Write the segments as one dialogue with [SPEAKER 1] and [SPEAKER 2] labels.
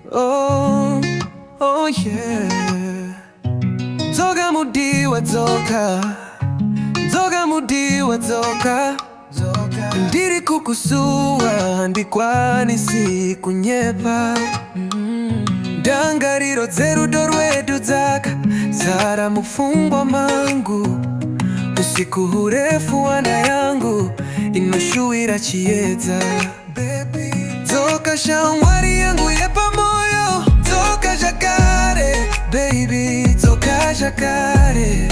[SPEAKER 1] Oh, oh yeah. Dzoka mudiwa dzoka, dzoka mudiwa dzoka. Ndiri kukusuwa ndikwanisi kunyepa. Dangariro dzerudo rwedu dzaka zara mufungwa mangu. Usiku hurefu wana yangu inoshuwira chiedza. Dzoka shamwari yangu yepamoyo, dzoka zvakare baby, dzoka zvakare.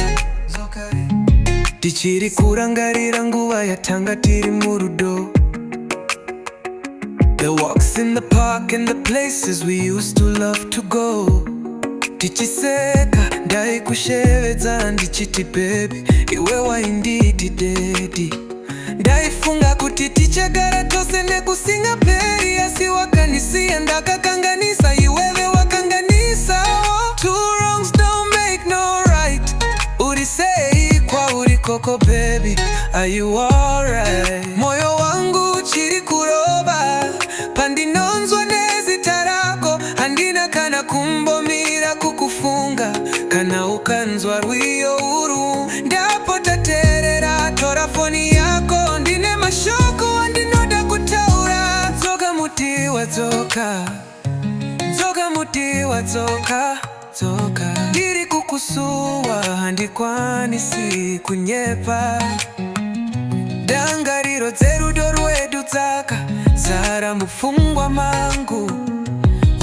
[SPEAKER 1] Tichiri kurangarira nguva yatanga tiri murudo. The walks in the park and the places we used to love to go. Tichiseka ndaikushevedza ndichiti baby, iwe wainditi daddy. Ndaifunga kuti tichagara tose nekusingaperi, asi wakanisiya ndakakanganisa, iwewe wakanganisa. Two wrongs don't make no right. Urisei kwa urikoko baby, are you alright? Moyo wangu chiri kuroba, pandinonzwa nezita rako. Handina kana kumbomira kukufunga, kana ukanzwa rwiyo uru. Ndapotaterera tora foni yako, ndine mashoko andinoda kutaura. Dzoka mudiwa dzoka, dzoka mudiwa dzoka, dzoka. Ndiri kukusuwa handikwanisi kunyepa. Dangariro dzerudo rwedu dzaka zara mufungwa mangu.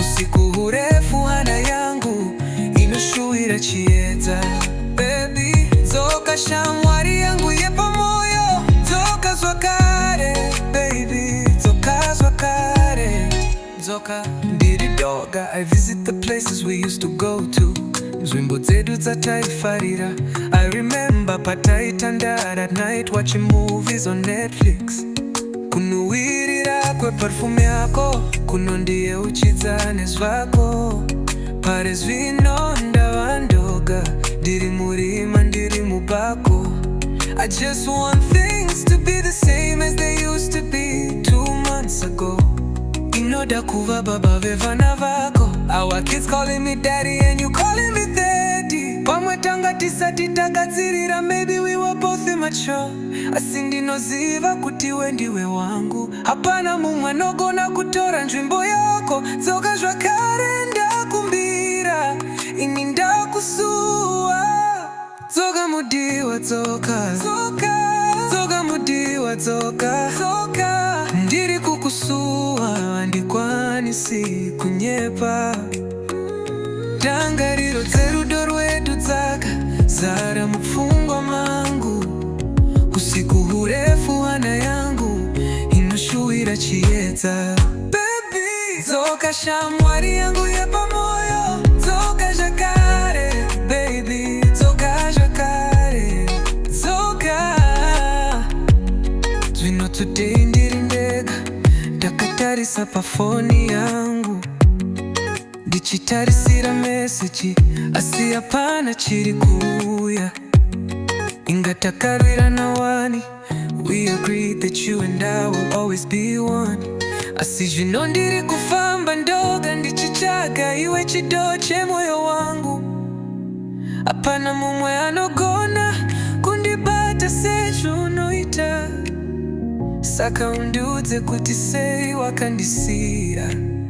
[SPEAKER 1] Usiku hurefu hana yangu inoshuwira chiedza. Baby, dzoka shamwari yangu yepamoyo, dzoka zvakare baby, dzoka zvakare. Dzoka ndiri doga, I visit the places we used to go to. Nzvimbo dzedu dzataifarira, I remember pataitandara at night watching movies on Netflix. Kunuwirira kweperfume yako kunondiyeuchidza nezvako. Pari zvino ndava ndoga, ndiri murima ndiri mubako. I just want things to be the same as they used to be 2 months ago. Inoda kuva baba vevana vako. Our kids calling me daddy and you calling me daddy. Pamwe tanga tisati takadzirira, maybe we were both immature. Asi ndinoziva kuti we ndiwe wangu, hapana mumwe anogona kutora nzvimbo yako. Dzoka zvakare ndakumbira, ini ndakusuwa. Dzoka mudiwa dzoka, dzoka, dzoka mudiwa dzoka, dzoka. Ndiri kukusuwa handikwanisi kunyepa. Dangariro dzerudo rwedu dzaka zara mufungwa mangu. Usiku hurefu hana yangu inoshuwira chiedza. Baby, dzoka shamwari yangu yepamoyo, dzoka zvakare baby, dzoka zvakare, dzoka. Zvino today ndiri ndega, ndakatarisa pafoni yangu, ndichitarisira meseji asi hapana chiri kuuya. Inga takarwirana wani, we agreed that you and I will always be one. Asi zvino ndiri kufamba ndoga ndichichaga iwe chido chemoyo wangu. Hapana mumwe anogona kundibata sezvounoita. Saka undiudze kuti sei wakandisiya.